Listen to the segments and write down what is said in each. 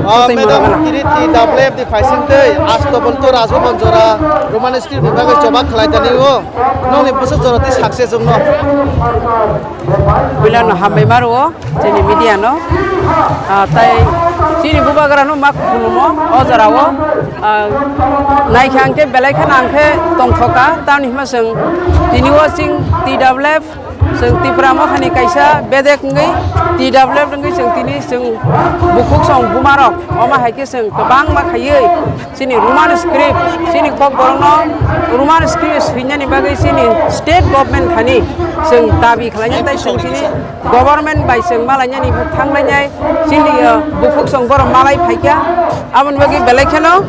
Madam, kini ti double di facing day, astobol to rasu bonjora, Roman script bibaga coba kelaitani wo, nong ni busu jora ti success no. Bila no hambai maru jadi media no, tai sini bubaga no mak pulumo, ojara wo, naik angke belai kan angke tong thoka, tahun ini masing, ini wo sing ti double sing ti pramo khani kaisa bedek ngai ti double ngai sing tini sing bukuk song bumarok oma haike sing kebang ma khayei sini roman script sini kok borno roman script hinya ni bagai sini state government khani sing tabi khlanya tai sing sini government bai sing malanya ni thanglanya sini bukuk song bor malai phaika amon bagi belekeno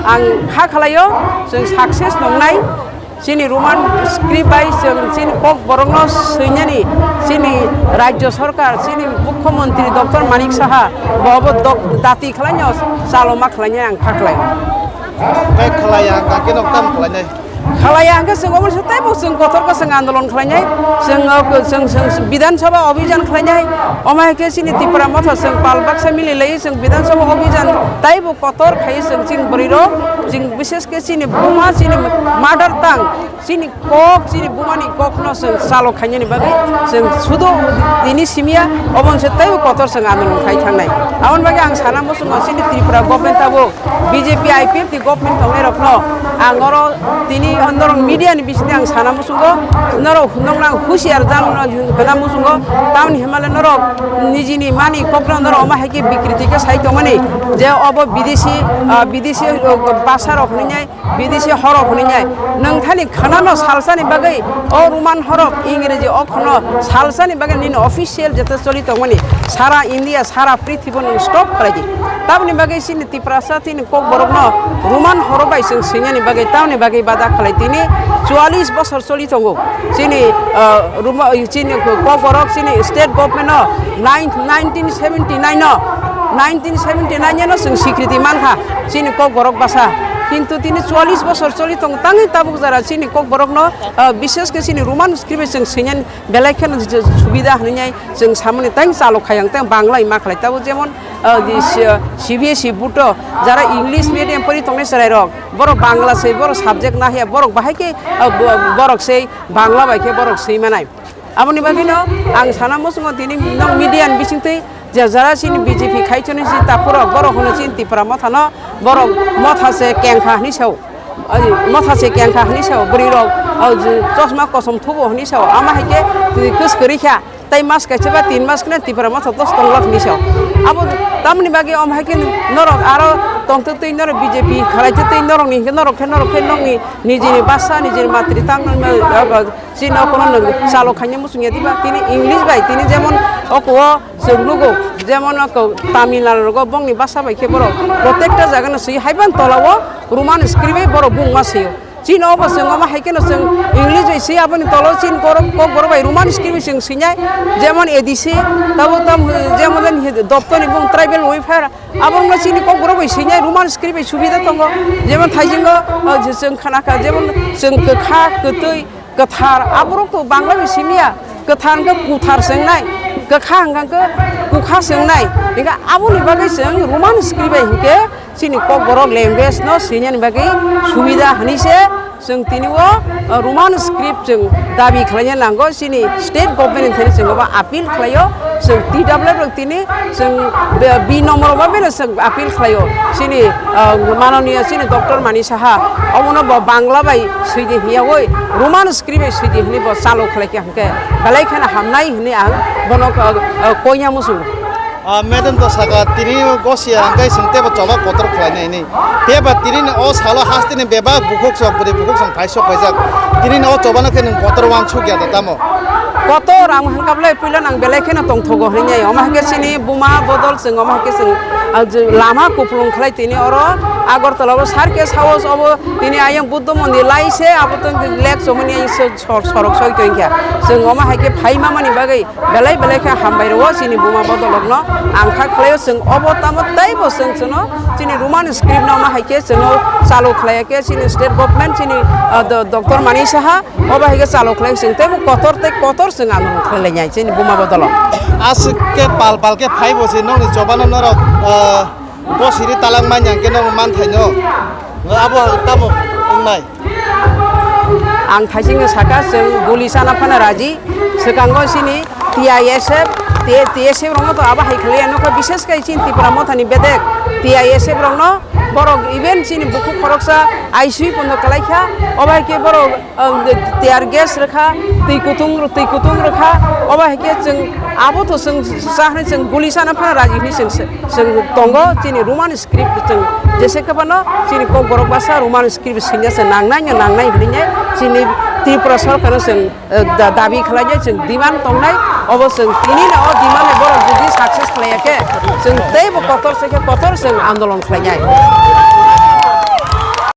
ang kha khalayo sing success nongnai sini Roman script by sini kok borongno seinyani sini Rajya Sarkar sini Mukhyamantri Dr. Manik Saha bawa dati khalanya saloma khalanya yang khaklai Baik kelayan kaki noktam kelanya. khalaya angka sing obor satai bo sing kotor ka sing andolon khalanya sing Bidhan Sabha Abhijan khalanya oma ke sini Tripura matha sing palbak samili lei sing Bidhan Sabha Abhijan tai bo kotor khai sing briro sing বিশেষ ke sini buma sini murder tang sini kok sini buma ni kok no sing salo khanya ni bagai sing sudo ini simia obon satai bo kotor sing andolon khai thangnai amon bagi ang sana mo sini Tripura government abo BJP IPF di government tong erokno angoro tini ondorong media ni bisni ang sana mo sungo noro hunong lang husiar jam bela mo sungo taun himalaya noro nijini mani kokno noro oma heki bikriti ke sai to mani je obo বিদেশি ভাষা রখনিয়াই বিদেশি হরফ হনিয়াই নংথানি খানানো সালসানি বাগৈ ও Roman হরফ ইংরেজি অখনো সালসানি বাগৈ নিন official যেতে চলিত মানে সারা ইন্ডিয়া সারা পৃথিবী স্টপ করাই তাবনি বাগৈ সিনি তিপ্রাসা তিনি কক বরগনো রোমান হরফাই সিং সিংনি বাগৈ তাবনি বাগৈ বাদা খালাই তিনি 44 বছর চলি থঙ্গো সিনি সিনি কক বরগ সিনি state government 1979 1979 no sing sikriti manha sini kok borok basa কিন্তু তিনি 44 বছর চলি তং তাঙ্গি তাবুক যারা সিনি কক বরক ন বিশেষ কে সিনি রোমান স্ক্রিপ্ট जों সিনেন বেলাইখান সুবিধা হনিয়াই जों সামনে তাই চালক খায়াং তাই বাংলা ইমা খালাই তাবো যেমন সিবিএসই বুটো যারা ইংলিশ মিডিয়াম পড়ি তংনে সরাই রক বড় বাংলা সেই বড় সাবজেক্ট না হিয়া বড় বাহাইকে বড় সেই বাংলা বাইকে বড় সেই মানাই আপনি বাগিনো আং সানা মসুঙ্গ তিনি নং মিডিয়ান বিচিংতৈ যারা সিনি বিজেপি খাইছনি সি তাপুরা বড় হনো সিন তিপ্রা মথানো বড় মথাসে কেংখা হনি সাও মথাসে কেংখা হনি সাও বরি রক চশমা কসম থুবো হনি সাও আমা হাইকে কসকরিখা তাই মাস কাইছেবা 3 মাস কনে তিপ্রা মথা 10 টংলা হনি সাও আবো তামনি বাগে অম হাইকে নরক আরো তংতে তৈ নর বিজেপি খাইতে তৈ নরক নি নরক নংনি নিজেনি বাসা নিজের মাতৃ তাং সিন কোন চালো খাইনে মুসুঙ্গিয়া দিবা তিনি ইংলিশ বাই তিনি যেমন অকো जोंलुगो যেমন তামিলনাড়ু বংনি ভাষা বাইকে বড় প্রত্যেকটা জায়গানো সই হাইবান তলাও রোমান স্ক্রিপ্টে বড় বুংমা সইও চীন অবশ্য আমা হাইকেন जों ইংলিশ সই আপনি তলো চীন করক বড় বাই রোমান স্ক্রিপ্ট जों সইনাই যেমন এডিসি তাবো তাম যেমন দপ্তর এবং ট্রাইবেল ওয়েলফেয়ার আবংনো চীন কক বড় বাই সইনাই রোমান স্ক্রিপ্টে সুবিধা দङ যেমন থাইজিঙ্গ जों খানাকা যেমন जों गोखा गोदै गोथार आबरखौ बांला बिसिमिया गोथारखौ कुथार सोंनाय गोखा हांगाखौ कुखा सोंनाय इनका आबुनि बागै जों रमान स्क्रिप्ट हिके सिनि কক बरक ল্যাঙ্গুয়েজ न सिनिनि बागै सुबिदा हनिसे जों तिनिओ रमान स्क्रिप्ट जों दाबि खालायनो नांगौ सिनि स्टेट गभर्नमेन्ट थेनि जोंबा आपिल खालायो जों टिडब्लिउ तिनि जों बि नम्बर बाबेनो जों आपिल खालायो सिनि माननीय सिनि डक्टर मानि साहा अमनो बांला बाय सैदि हियावै रमान स्क्रिप्ट सैदि हनि ब चालु खालायके हांके बालायखाना हामनाय हनि आं बनक कोइया मुसु Madam to saka tini gosia angkai sengte ba coba kotor khlai ni teba tini o salo hastini beba bukuk song phaisok phaijak tini o coba na ken kotor wan chu gya datamo kotor ang hangkablai puilan ang belaikena tongthogo hninyai oma hake sini buma bodol sing oma hake sing lama kuplung khlai tini oro Agartala সার্কেস house of তিনি আইং বুদ্ধ মন্দির লাইছে আবতো lake সমনি সড়ক সইতইখা जों अमा हायके फाइमा मानि बागै बेलाय बेलायखा हामबायरो सिनि बुमा बदलग्न आंखा खलायो जों अबताम ताइबो जों सिनि रोमान स्क्रिप्ट नामा हायके जों चालु खलायके सिनि स्टेट गभर्नमेंट सिनि डक्टर मानि साहा अबा हायके चालु खलाय जों तेबो कतर जों आन्दोलन खलायनाय सिनि बुमा बदल आज के पाल के फाइव बसे नौ जबान नर बसिरि तालां माइनांके नौ मान थाइनो आबो ताबो नाय आं थाइसिंनो साका जों गुलि साना फाना राजी सेकांगो सिनि TISF रंग तो आबा हाइखलिया नखा विशेष kai सिन त्रिपुरा मथानि बेदेक TISF रंग borok event sini buku koroksa ICU pondo kalaikha obai ke borok tear gas rekha tei kutung rekha obai ke jeng abo to jeng sahne jeng guli sana phana raji ni jeng tongo sini roman script jeng jese kabano sini ko borok basa roman script sini se nangnai hlinya sini Tripura सरकार जों दाबि खालामनाय जों demand दंनाय अबश्य तिनि ना demand बर जुदि success खालायाखै जों दैबो कतर जों आन्दोलन खालामनाय